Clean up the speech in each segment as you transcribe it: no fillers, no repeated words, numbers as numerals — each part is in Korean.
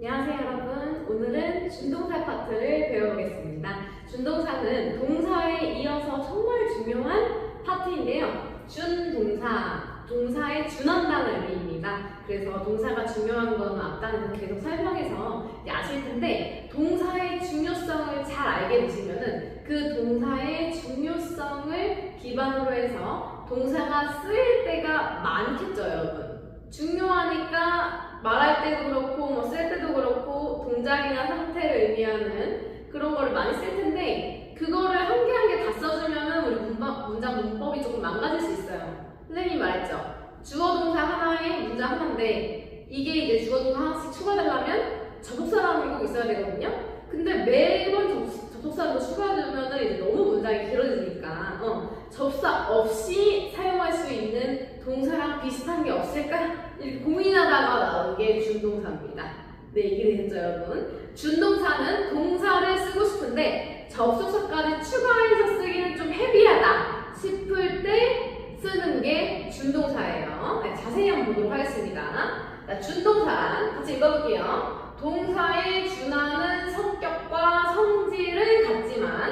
안녕하세요 여러분. 오늘은 준동사 파트를 배워보겠습니다. 준동사는 동사에 이어서 정말 중요한 파트인데요. 준동사, 동사에 준한다는 의미입니다. 그래서 동사가 중요한 건 앞단에서 계속 설명해서 아실 텐데 동사의 중요성을 잘 알게 되시면은 그 동사의 중요성을 기반으로 해서 동사가 쓰일 때가 많겠죠 여러분. 중요하니까 말할 때도 그렇고 쓸 때도 그렇고 동작이나 상태를 의미하는 그런 거를 많이 쓸 텐데 그거를 한 개 한 개 다 써주면은 우리 문장 문법이 조금 망가질 수 있어요. 선생님이 말했죠. 주어 동사 하나에 문장 하나인데 이게 이제 주어 동사 하나씩 추가되려면 접속사라는 게 꼭 있어야 되거든요. 근데 매번 접속사로 추가되면은 이제 너무 문장이 길어지니까 접사 없이 사용할 수 있는 동사랑 비슷한 게 없을까? 이렇게 고민하다가 나온 게 준동사입니다. 네, 이해되셨죠 여러분? 준동사는 동사를 쓰고 싶은데 접속사까지 추가해서 쓰기는 좀 헤비하다 싶을 때 쓰는 게 준동사예요. 네, 자세히 한번 보도록 하겠습니다. 자, 준동사 같이 읽어볼게요. 동사에 준하는 성격과 성질을 갖지만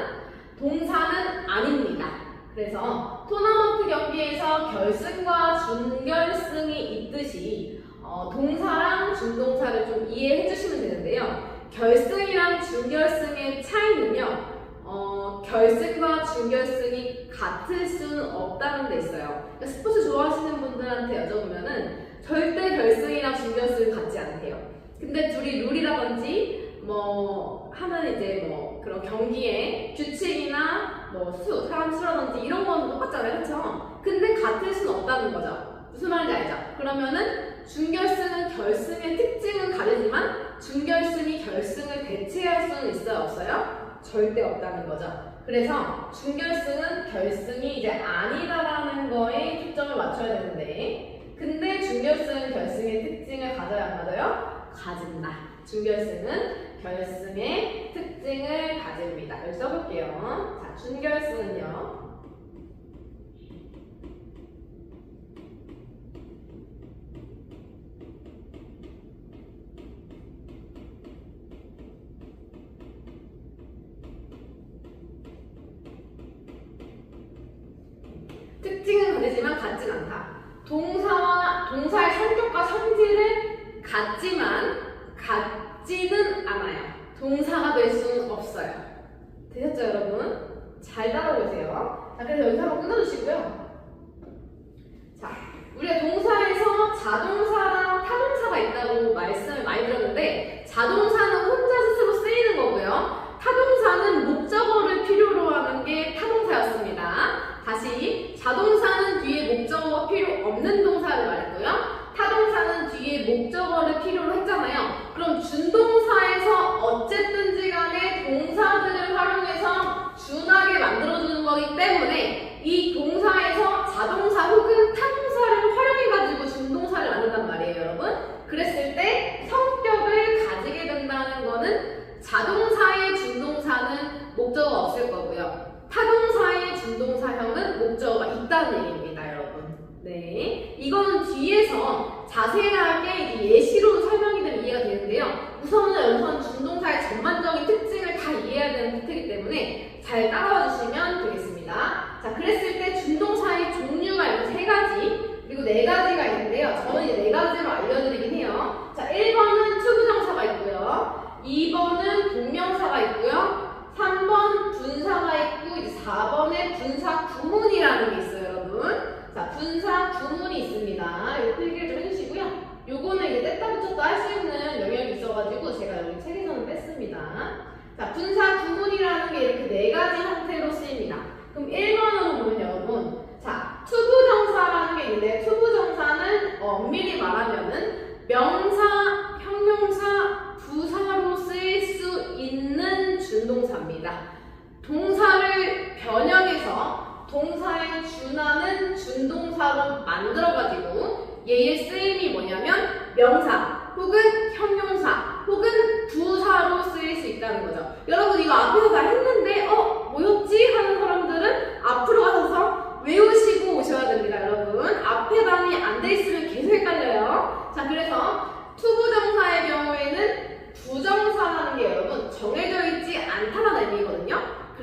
동사는 아닙니다. 그래서 토너먼트 경기에서 결승과 준결승이 있듯이 동사랑 준동사를 좀 이해해 주시면 되는데요. 결승이랑 준결승의 차이는요. 결승과 준결승이 같을 수는 없다는 데 있어요. 그러니까 스포츠 좋아하시는 분들한테 여쭤보면은 절대 결승이랑 준결승 같지 않대요. 근데 둘이 룰이라든지 하는 이제 그런 경기의 규칙이나 사람 수라든지 이런 건 똑같잖아요. 그렇죠? 근데 같을 수는 없다는 거죠. 무슨 말인지 알죠? 그러면은 준결승은 결승의 특징은 다르지만 준결승이 결승을 대체할 수는 있어요? 없어요? 절대 없다는 거죠. 그래서 준결승은 결승이 이제 아니다라는 거에 초점을 맞춰야 되는데 근데 준결승은 결승의 특징을 가져야 안 가져요? 가진다. 준결승은 결승의 특징을 가집니다. 여기 써볼게요. 자, 준결승은요. 특징은 가지지만 같진 않다. 동사의 성격과 성질을 같지는 않아요. 동사가 될 수는 없어요. 되셨죠, 여러분? 잘 따라오세요. 자, 그래서 여기서 한번 끊어주시고요. 자, 우리가 동사에서 자동사랑 타동사가 있다고 말씀을 많이 드렸는데 자동사는 혼자 스스로 쓰이는 거고요. 타동사는 목적어를 필요로 하는 게 타동사였습니다. 다시 자동사는 뒤에 목적어가 필요 없는 동사를 말했고요. 타동사는 뒤에 목적어를 필요로 했잖아요. 그럼 준동사에서 어쨌든지 간에 동사들을 활용해서 준하게 만들어주는 거기 때문에 이 동사에서 자동사 혹은 타동사를 활용해가지고 준동사를 만든단 말이에요, 여러분. 그랬을 때 성격을 가지게 된다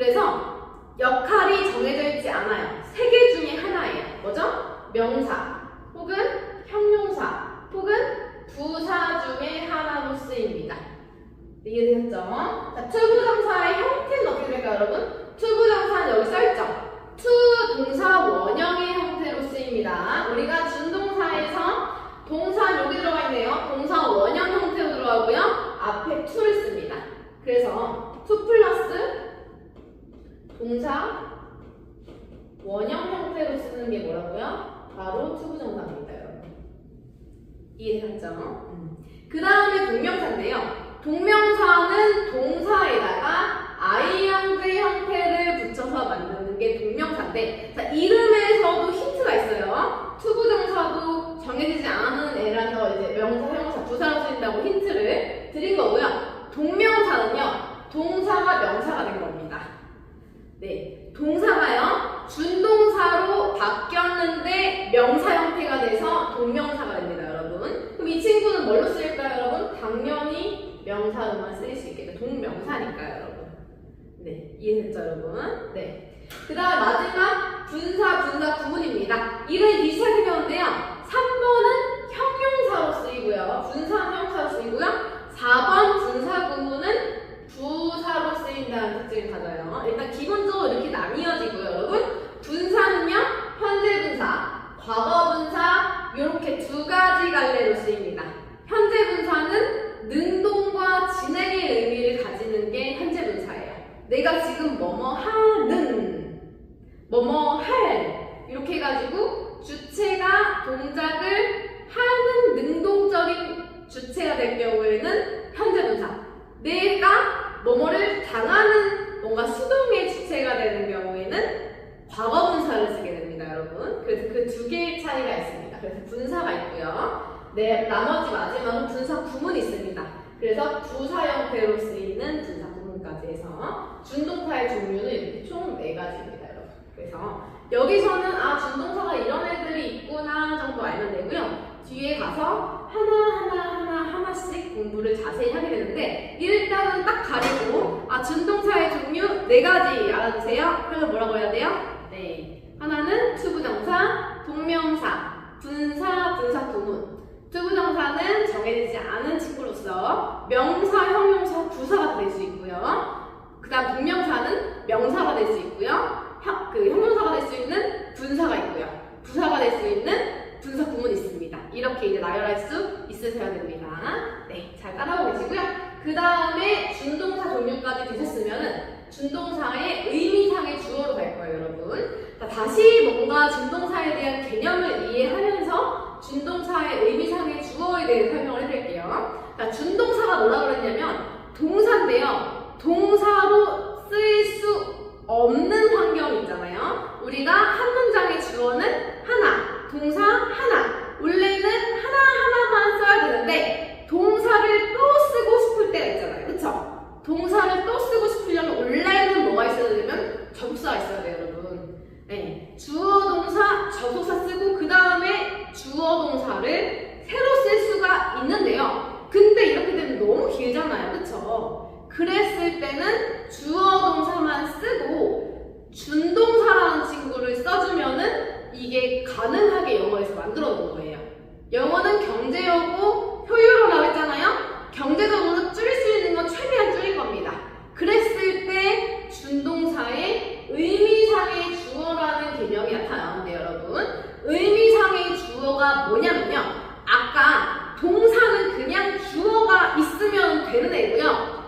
그래서 역할이 정해져 있지 않아요. 세 개 중에 하나예요. 뭐죠? 명사 혹은 형용사 혹은 부사 중에 하나로 쓰입니다. 이해되셨죠? 자, 투부정사의 형태는 어떻게 될까요, 여러분? 투부정사는 여기 써있죠? 투 동사 원형의 형태로 쓰입니다. 우리가 준동사에서 동사 여기 들어가 있네요. 동사 원형 형태로 들어가고요. 앞에 to를 씁니다. 그래서 to 플러스 동사 원형 형태로 쓰는 게 뭐라고요? 바로 투부정사입니다, 여러분. 이해되셨죠? 그 다음에 동명사인데요. 동명사는 동사에다가 아이언즈 형태를 붙여서 만드는 게 동명사인데, 자, 이름에서도 힌트가 있어요. 투부정사도 정해지지 않은 애라서 이제 명사, 형용사, 부사로 쓰인다고 힌트를 드린 거고요. 동명사는요, 동사가 명사가 된 겁니다. 네, 동사가요, 준동사로 바뀌었는데 명사 형태가 돼서 동명사가 됩니다, 여러분. 그럼 이 친구는 뭘로 쓰일까요, 여러분? 당연히 명사로만 쓰일 수 있겠죠. 동명사니까요, 여러분. 네, 이해됐죠, 여러분? 네. 그 다음 마지막 분사 구문입니다. 이름이 비슷하게 생겼는데요. 3번은 형용사로 쓰이고요. 분사는 형용사로 쓰이고요. 4번 분사 구문은 부사로 쓰인다는 특징을 가져요. 일단 기본적으로 이렇게 나뉘어지고요, 여러분. 분사는요, 현재 분사, 과거 분사 이렇게 두 가지 갈래로 쓰입니다. 현재 분사는 능동과 진행의 의미를 가지는 게 현재 분사예요. 내가 지금 뭐뭐 하는, 뭐뭐 할 이렇게 해가지고 주체가 동작을 하는 능동적인 주체가 될 경우에는 현재 분사. 내가 뭐뭐를 당하는 뭔가 수동의 주체가 되는 경우에는 과거 분사를 쓰게 됩니다, 여러분. 그래서 그 두 개의 차이가 있습니다. 그래서 분사가 있고요. 네, 나머지 마지막은 분사 구문이 있습니다. 그래서 부사 형태로 쓰이는 분사 구문까지 해서 준동사의 종류는 이렇게 총 4가지입니다, 여러분. 그래서 여기서는 준동사가 이런 애들이 있구나 정도 알면 되고요. 뒤에 가서 하나씩 공부를 자세히 하게 되는데, 일단은 딱 가리고 준동사의 종류 4가지 알아두세요. 그래서 뭐라고 해야 돼요? 네, 하나는 투부정사, 동명사, 분사 구문. 투부정사는 정해지지 않은 친구로서 명사, 형용사, 부사가 될 수 있고요. 그 다음 동명사는 명사가 될 수 있고요. 형용사가 될 수 있는 분사가 있고요. 부사가 될 수 있는 분사 구문이 있습니다. 이렇게 이제 나열할 수 있으셔야 됩니다. 네, 잘 따라오고 계시고요. 그 다음에 준동사 종류까지 되셨으면은 준동사의 의미상의 주어로 갈 거예요, 여러분. 자, 다시 뭔가 준동사에 대한 개념을 이해하면서 준동사의 의미상의 주어에 대해 설명을 해드릴게요. 자, 준동사가 뭐라 그랬냐면 동사인데요. 동사로 쓰일 수 없는 환경이 있잖아요. 우리가 한 문장의 주어는 하나, 동사 하나. 원래는 하나만 써야 되는데 동사를 또 쓰고 싶을 때가 있잖아요. 그쵸? 동사를 또 쓰고 싶으려면 원래는 뭐가 있어야 되냐면 접수가 있어야 돼요, 여러분. 네, 주어, 동사, 접속사 쓰고 그 다음에 주어, 동사를 새로 쓸 수가 있는데요. 근데 이렇게 되면 너무 길잖아요. 그쵸? 그랬을 때는 주어, 동사만 쓰고 준동사라는 친구를 써주면은 이게 가능하게 영어에서 만들어 놓은 거예요. 영어는 경제어고 효율어 나왔잖아요. 경제적으로 줄일 수 있는 건 최대한 줄일 겁니다. 그랬을 때 준동사의 의미상의 주어라는 개념이 나타나는데, 여러분, 의미상의 주어가 뭐냐면요, 아까 동사는 그냥 주어가 있으면 되는 애고요.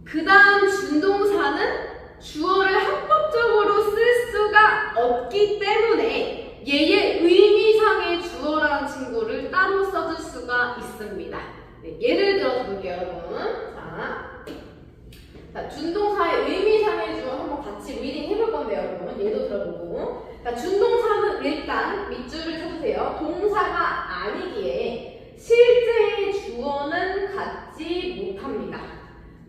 그 다음 준동사는 주어를 합법적으로 쓸 수가 없기 때문에 얘의 의미상의 주어라는 친구를 따로 써줄 수가 있습니다. 네, 예를 들어서 볼게요, 여러분. 자, 준동사의 의미상의 주어 한번 같이 리딩 해볼 건데요, 여러분. 예도 들어보고. 자, 준동사는 일단 밑줄을 쳐주세요. 동사가 아니기에 실제의 주어는 갖지 못합니다.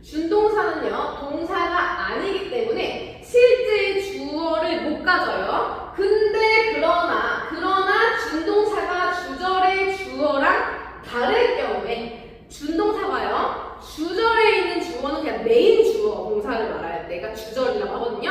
준동사는요, 동사가 아니기 때문에 실제의 주어를 못 가져요. 근데 그러나 준동사가 주절의 주어랑 다를 경우에 준동사가요, 주절에 있는 주어는 그냥 메인 주어 동사를 말할 때가 주절이라고 하거든요.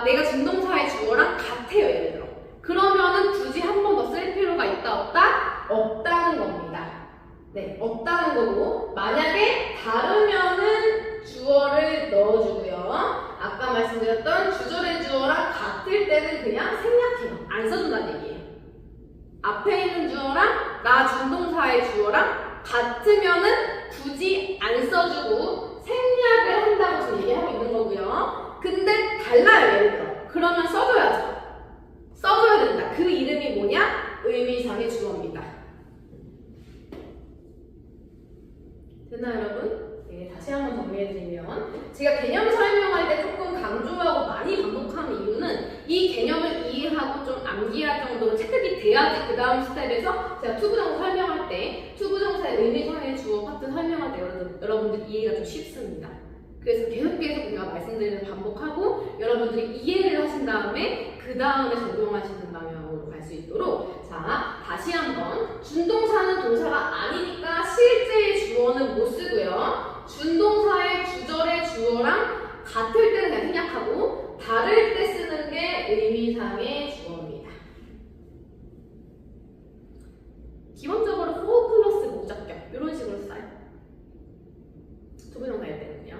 내가 준동사의 주어랑 같아요, 예를 들어. 그러면은 굳이 한 번 더 쓸 필요가 있다, 없다? 없다는 겁니다. 네, 없다는 거고, 만약에 다르면은 주어를 넣어주고요. 아까 말씀드렸던 주절의 주어랑 같을 때는 그냥 생략해요. 안 써준다는 얘기예요. 앞에 있는 주어랑 나 준동사의 주어랑 같으면은 굳이 안 써주고 생략을 한다고 지금 얘기하고 있는 거고요. 근데 달라요, 예를 들어. 그러면 써줘야죠. 써줘야 된다. 그 이름이 뭐냐? 의미상의 주어입니다. 됐나요, 여러분? 네, 다시 한번 정리해드리면 제가 개념 설명할 때 조금 강조하고 많이 반복하는 이유는 이 개념을 이해하고 좀 암기할 정도로 체득이 돼야지 그 다음 스텝에서 제가 투부정사 설명할 때 투부정사의 의미상의 주어 파트 설명할 때 여러분들 이해가 좀 쉽습니다. 그래서 계속 제가 말씀드리는 반복하고 여러분들이 이해를 하신 다음에 그 다음에 적용하시는 방향으로 갈 수 있도록 자 다시 한번 준동사는 동사가 아니니까 실제의 주어는 못 쓰고요. 준동사의 주절의 주어랑 같을 때는 그냥 생략하고 다를 때 쓰는 게 의미상의 주어입니다. 기본적으로 for 플러스 목적격 이런 식으로 써요. 투부정사 할 때는요.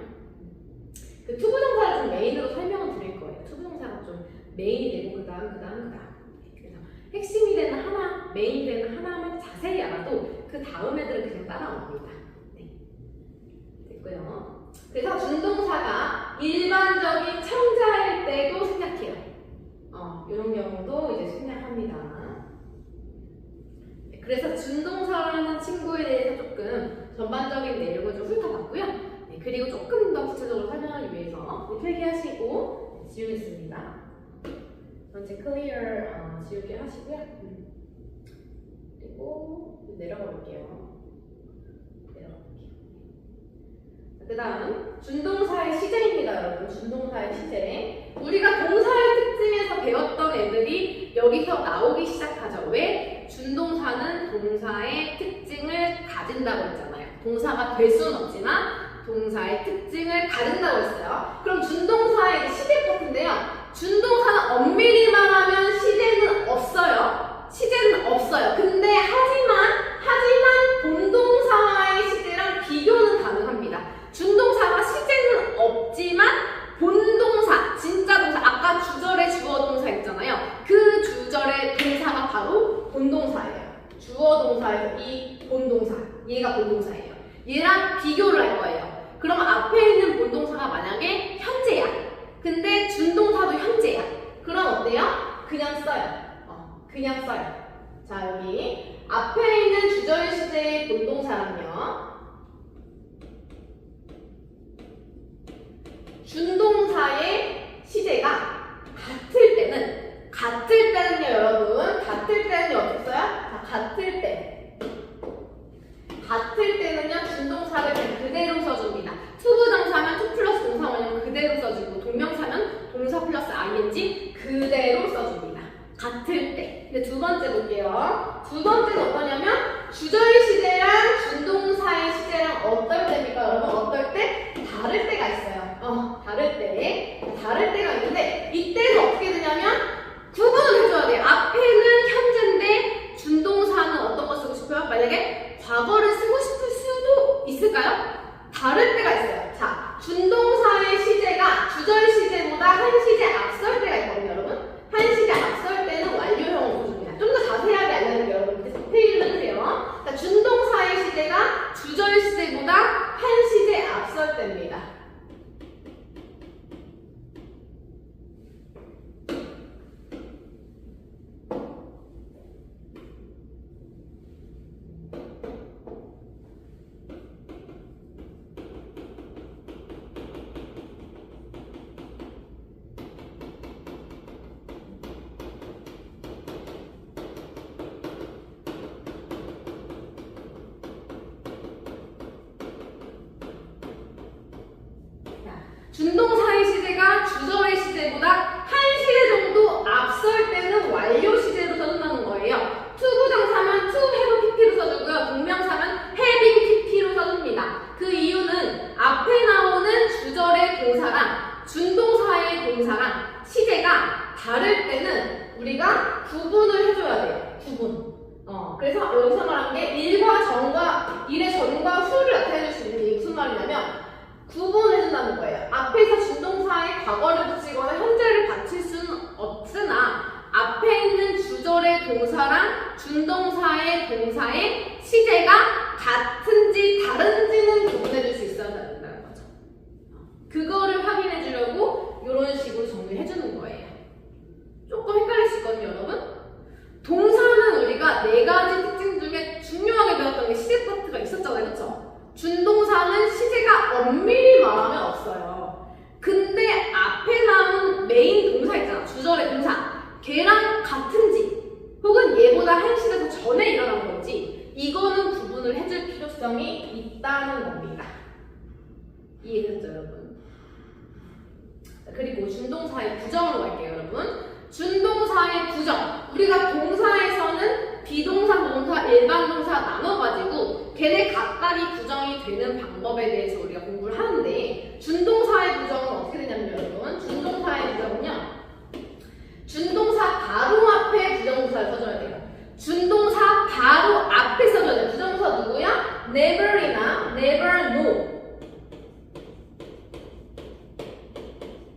그 투부정사를 좀 메인으로 설명을 드릴 거예요. 투부정사가 좀 메인이 되고 그 다음. 그래서 핵심이 되는 하나, 메인이 되는 하나만 자세히 알아도 그 다음 애들은 그냥 따라옵니다. 네. 됐고요. 그래서 준동사가 일반적인 청자일 때도 생략해요. 이런 경우도 이제 생략합니다. 네, 그래서 준동사라는 친구에 대해서 조금 전반적인 내용을 좀 훑어봤고요. 네, 그리고 조금 더 구체적으로 설명하기 위해서 필기하시고 지우겠습니다. 전체 클리어 지우기 하시고요. 그리고 내려가 볼게요. 그 다음 준동사의 시제입니다, 여러분. 준동사의 시제. 우리가 동사의 특징에서 배웠던 애들이 여기서 나오기 시작하죠. 왜? 준동사는 동사의 특징을 가진다고 했잖아요. 동사가 될 수는 없지만 동사의 특징을 가진다고 했어요. 그럼 준동사의 시제 파트인데요. 준동사는 엄밀히 말하면 시제는 없어요. 시제는 없어요. 근데 하지만 본동사의 시제랑 비교는 가능합니다. 준동사가 시제는 없지만 본동사, 진짜 동사, 아까 주절의 주어 동사 있잖아요. 그 주절의 동사가 바로 본동사예요. 주어 동사에서 이 본동사, 얘가 본동사예요. 얘랑 비교를 할 거예요. 그러면 앞에 있는 본동사가 만약에 현재야. 근데 준동사도 현재야. 그럼 어때요? 그냥 써요. 그냥 써요. 자, 여기 앞에 있는 주절 시제의 본동사랑요. 준동사의 시제가 같을 때는요, 여러분. 같을 때는요, 어떻게 써요? 자, 같을 때는요, 준동사를 그대로 써줍니다. 투부정사면 투 플러스 동사 원형 그대로 써주고, 동명사면 동사 플러스 ing 그대로 써줍니다. 같을 때. 근데 두 번째 볼게요. 두 번째는 어떠냐면, 주절 시제랑 준동사의 시제랑 어떨 때입니까, 여러분? 어떨 때? 다를 때가 있어요. 다를 때가 있는데, 이때는 어떻게 되냐면, 구분을 해줘야 돼요. 앞에는 현재인데, 준동사는 어떤 거 쓰고 싶어요? 만약에 과거를 쓰고 싶을 수도 있을까요? 다를 때가 있어요. 자, 준동사의 시제가 주절 시제보다 한 시제 앞설 때가 있거든요, 여러분. 한 시제 앞설 때는 완료형으로 써줍니다. 좀 더 자세하게 알려드릴게요, 여러분. 그래서 페이지를 해주세요. 자, 준동사의 시제가 주절 시제보다 한 시제 앞설 때입니다. 준동사의 시제가 주절의 시제보다 한 시제 정도 앞설 때는 완료 시제로 써준다는 거예요. 투부정사면 to have pp로 써주고요. 동명사면 having pp로 써줍니다. 그 이유는 앞에 나오는 주절의 동사랑 준동사의 동사랑 시제가 시제가 다를 때는 우리가 구분을 해줘야 돼요. 구분. 그래서 여기서 말한 게 일과 전과, 일의 전과 후를 나타내줄 수 있는 게 무슨 말이냐면 구분해준다는 거예요. 앞에서 준동사의 과거를 붙이거나 현재를 받칠 수는 없으나 앞에 있는 주절의 동사랑 준동사의 동사의 시제가 같은지 다른지는 구분해줄 수 있어야 된다는 거죠. 그거를 확인해 주려고 이런 식으로 정리해주는 거예요. 조금 헷갈릴 수 있거든요, 여러분. 동사는 우리가 4가지 특징 중에 중요하게 배웠던 게 시제 파트가 있었잖아요, 그쵸? 준동사는 시제가 엄밀히 말하면 없어요. 근데 앞에 나온 메인 동사 있잖아, 주절의 동사. 걔랑 같은지 혹은 얘보다 한 시대 더 전에 일어난 건지 이거는 구분을 해줄 필요성이 있다는 겁니다. 이해됐죠, 여러분? 그리고 준동사의 부정으로 갈게요, 여러분. 준동사의 부정. 우리가 동사에서는 비동사, 동사, 일반 동사 나눠가지고 걔네 각각이 부정이 되는 방법에 대해서 우리가 공부를 하는데 준동사의 부정은 어떻게 되냐면 여러분, 준동사의 부정은요, 준동사 바로 앞에 부정동사를 써줘야 돼요. 준동사 바로 앞에 써줘야 돼요. 부정동사 누구야? never이나 never know.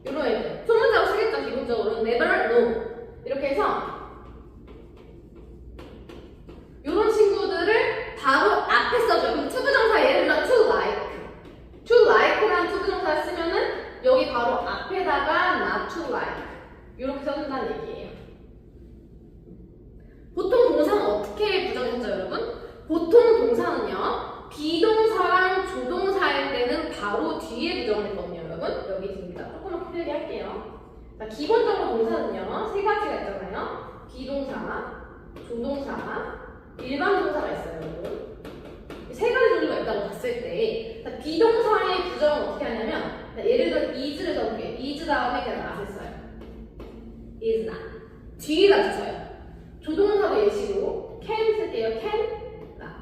이런 애들. 소문자로 쓰겠죠, 기본적으로. never know. 이렇게 해서 이런 친구들을 바로 앞에 써줘요. 그럼 투부정사 예를 들어 to like. to like라는 투부정사를 쓰면은 여기 바로 앞에다가 not to like. 이렇게 써준다는 얘기예요. 보통 동사는 어떻게 부정했죠, 여러분? 보통 동사는요, 비동사랑 조동사일 때는 바로 뒤에 부정을 했거든요, 여러분. 여기 있습니다. 조금만 크게 할게요. 자, 기본적으로 동사는요, 3가지가 있잖아요. 비동사, 조동사, 일반 동사가 있어요, 여러분. 3가지 종류가 있다고 봤을 때, 자, 비동사의 부정은 어떻게 하냐면, 자, 예를 들어 is를 써볼게요. is 다음에 그냥 not을 써요. is not. 뒤에다 붙여요. 조동사도 예시로 can 쓸게요. can not.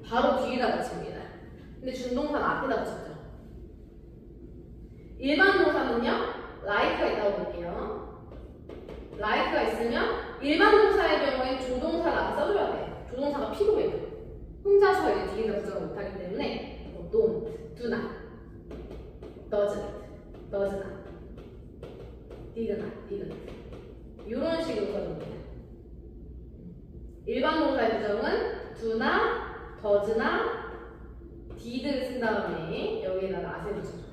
바로 뒤에다 붙입니다. 근데 준동사는 앞에다 붙였죠. 일반 동사는요, like가 있다고 볼게요. like가 있으면 일반 동사의 경우에 조동사를 앞에 써줘야 돼요. 조동사가 필요해요. 혼자서 이제 뒤에다 붙여서 못하기 때문에 don't, do not, does not, did not, didn't. 이런 식으로 써줍니다. 일반 동사의 부정은 do나, does나, did를 쓴 다음에 여기에다가 not을 붙여줘요.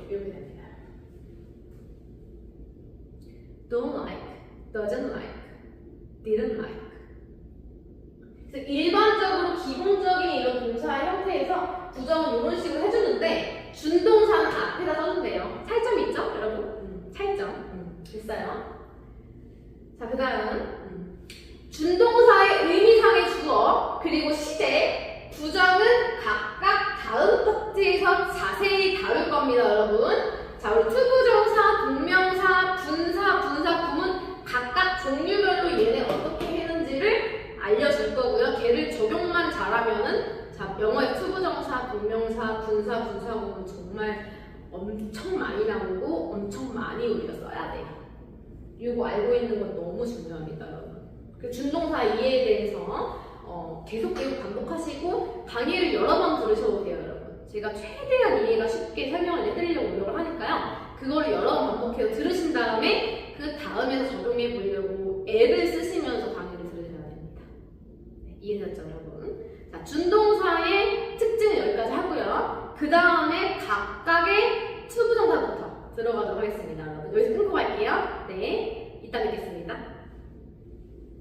이렇게 됩니다. don't like, doesn't like, didn't like. 그래서 일반적으로 기본적인 이런 동사의 형태에서 부정은 이런 식으로 해주는데 준동사는 앞에다 써준대요. 차이점이 있죠, 여러분? 차이점. 됐어요. 자, 그 다음 준동사의 의미상의 주어 그리고 시제, 부정은 각각 다음 파트에서 자세히 다룰 겁니다, 여러분. 자, 우리 투부정사, 동명사, 분사, 구문 각각 종류별로 얘네 어떻게 했는지를 알려줄 거고요. 걔를 적용만 잘하면은 자, 영어의 투부정사, 동명사, 분사, 구문 정말 엄청 많이 나오고 엄청 많이 우리가 써야 돼요. 이거 알고 있는 건 너무 중요합니다, 여러분. 그 준동사 이해에 대해서 계속 반복하시고 강의를 여러 번 들으셔도 돼요, 여러분. 제가 최대한 이해가 쉽게 설명을 해드리려고 노력을 하니까요. 그거를 여러 번 반복해서 들으신 다음에 그 다음에서 적용해 보려고 앱을 쓰시면서 강의를 들으셔야 됩니다. 네, 이해되셨죠, 여러분? 자, 준동사의 특징은 여기까지 하고요. 그 다음에 각각의 투부정사부터 들어가도록 하겠습니다, 여러분. 여기서 끊고 갈게요. 네, 이따 뵙겠습니다.